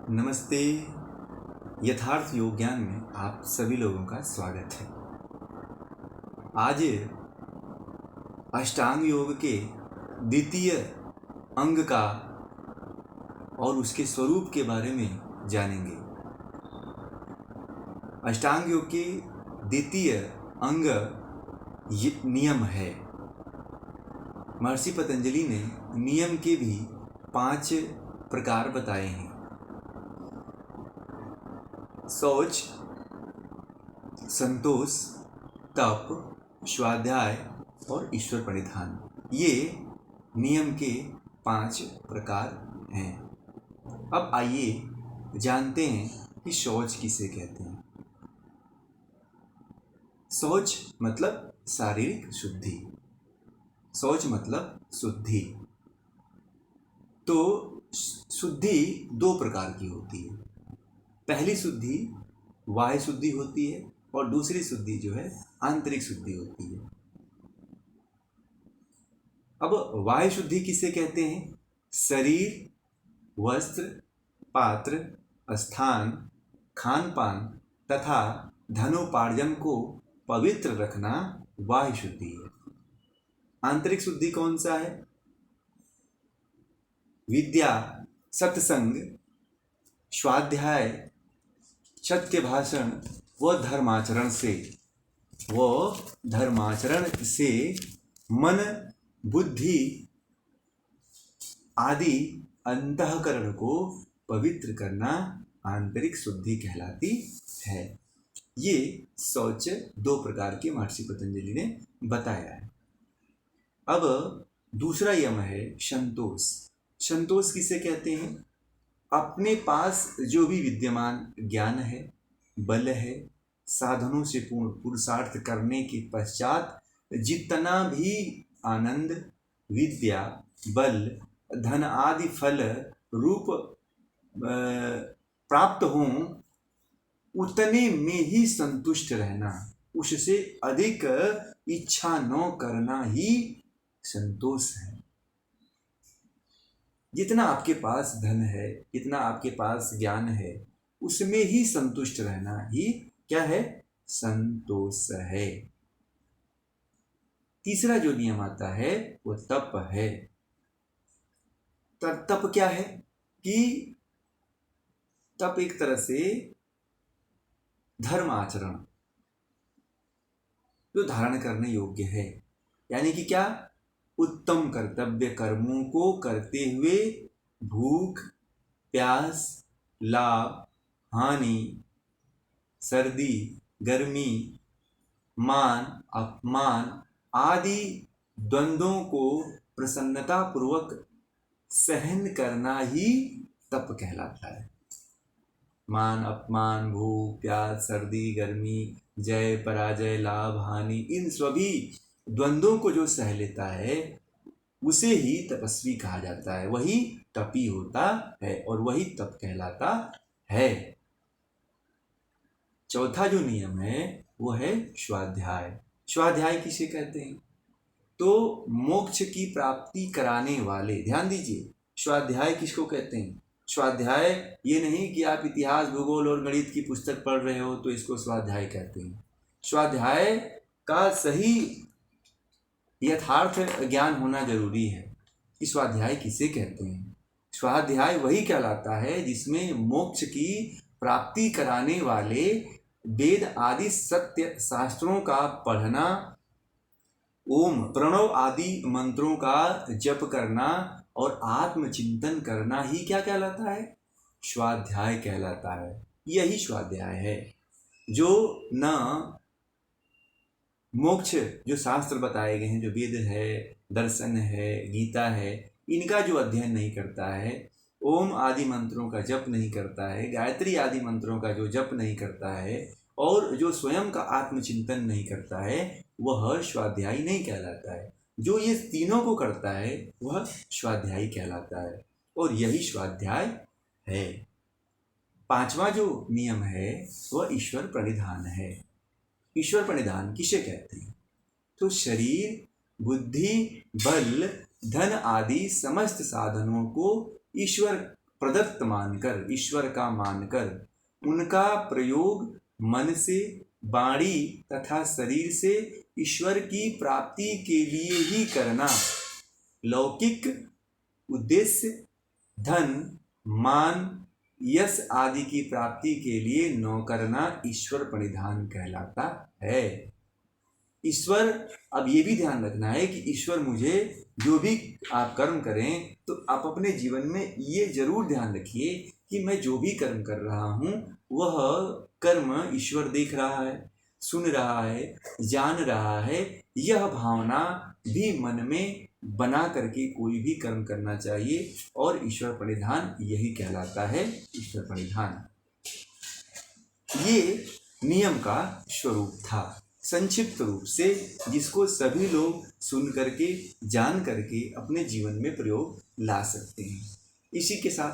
नमस्ते। यथार्थ योग ज्ञान में आप सभी लोगों का स्वागत है। आज अष्टांग योग के द्वितीय अंग का और उसके स्वरूप के बारे में जानेंगे। अष्टांग योग के द्वितीय अंग नियम है। महर्षि पतंजलि ने नियम के भी 5 प्रकार बताए हैं। शौच, संतोष, तप, स्वाध्याय और ईश्वर परिधान, ये नियम के 5 प्रकार हैं। अब आइए जानते हैं कि शौच किसे कहते हैं। शौच मतलब शारीरिक शुद्धि। शौच मतलब शुद्धि। तो शुद्धि 2 प्रकार की होती है। पहली शुद्धि बाह्य शुद्धि होती है और दूसरी शुद्धि जो है आंतरिक शुद्धि होती है। अब बाह्य शुद्धि किसे कहते हैं? शरीर, वस्त्र, पात्र, स्थान, खान पान तथा धनोपार्जन को पवित्र रखना बाह्य शुद्धि है। आंतरिक शुद्धि कौन सा है? विद्या, सत्संग, स्वाध्याय, सत्य भाषण व धर्माचरण से मन, बुद्धि आदि अंतःकरण को पवित्र करना आंतरिक शुद्धि कहलाती है। ये शौच 2 प्रकार के महर्षि पतंजलि ने बताया है। अब दूसरा यम है संतोष। संतोष किसे कहते हैं? अपने पास जो भी विद्यमान ज्ञान है, बल है, साधनों से पूर्ण पुरुषार्थ करने के पश्चात जितना भी आनंद, विद्या, बल, धन आदि फल रूप प्राप्त हों, उतने में ही संतुष्ट रहना, उससे अधिक इच्छा न करना ही संतोष है। जितना आपके पास धन है, जितना आपके पास ज्ञान है, उसमें ही संतुष्ट रहना ही क्या है? संतोष है। तीसरा जो नियम आता है वो तप है। तप क्या है? कि तप एक तरह से धर्म आचरण जो धारण करने योग्य है। यानी कि क्या? उत्तम कर्तव्य कर्मों को करते हुए भूख, प्यास, लाभ, हानि, सर्दी, गर्मी, मान, अपमान आदि द्वंद्वों को प्रसन्नता पूर्वक सहन करना ही तप कहलाता है। मान, अपमान, भूख, प्यास, सर्दी, गर्मी, जय, पराजय, लाभ, हानि, इन सभी द्वंद्वों को जो सह लेता है उसे ही तपस्वी कहा जाता है। वही तपी होता है और वही तप कहलाता है। चौथा जो नियम है वो है स्वाध्याय। स्वाध्याय किसे कहते हैं? तो मोक्ष की प्राप्ति कराने वाले। ध्यान दीजिए, स्वाध्याय किसको कहते हैं? स्वाध्याय ये नहीं कि आप इतिहास, भूगोल और गणित की पुस्तक पढ़ रहे हो तो इसको स्वाध्याय कहते हैं। स्वाध्याय का सही यथार्थ ज्ञान होना जरूरी है कि स्वाध्याय किसे कहते हैं। स्वाध्याय वही कहलाता है जिसमें मोक्ष की प्राप्ति कराने वाले वेद आदि सत्य शास्त्रों का पढ़ना, ओम प्रणव आदि मंत्रों का जप करना और आत्मचिंतन करना ही क्या कहलाता है? स्वाध्याय कहलाता है। यही स्वाध्याय है जो न मोक्ष जो शास्त्र बताए गए हैं, जो वेद है, दर्शन है, गीता है, इनका जो अध्ययन नहीं करता है, ओम आदि मंत्रों का जप नहीं करता है, गायत्री आदि मंत्रों का जो जप नहीं करता है और जो स्वयं का आत्मचिंतन नहीं करता है, वह स्वाध्यायी नहीं कहलाता है। जो ये तीनों को करता है वह स्वाध्यायी कहलाता है और यही स्वाध्याय है। 5वां जो नियम है वह ईश्वर प्रणिधान है। ईश्वर प्रणिधान किसे कहते हैं? तो शरीर, बुद्धि, बल, धन आदि समस्त साधनों को ईश्वर प्रदत्त मानकर, ईश्वर का मानकर उनका प्रयोग मन से, वाणी तथा शरीर से ईश्वर की प्राप्ति के लिए ही करना, लौकिक उद्देश्य धन, मान, यश आदि की प्राप्ति के लिए न करना ईश्वर प्रणिधान कहलाता है। ईश्वर, अब ये भी ध्यान रखना है कि ईश्वर मुझे, जो भी आप कर्म करें तो आप अपने जीवन में ये जरूर ध्यान रखिए कि मैं जो भी कर्म कर रहा हूँ वह कर्म ईश्वर देख रहा है, सुन रहा है, जान रहा है। यह भावना भी मन में बना करके कोई भी कर्म करना चाहिए और ईश्वर प्रणिधान यही कहलाता है, ईश्वर प्रणिधान। ये नियम का स्वरूप था संक्षिप्त रूप से, जिसको सभी लोग सुन करके, जान करके अपने जीवन में प्रयोग ला सकते हैं। इसी के साथ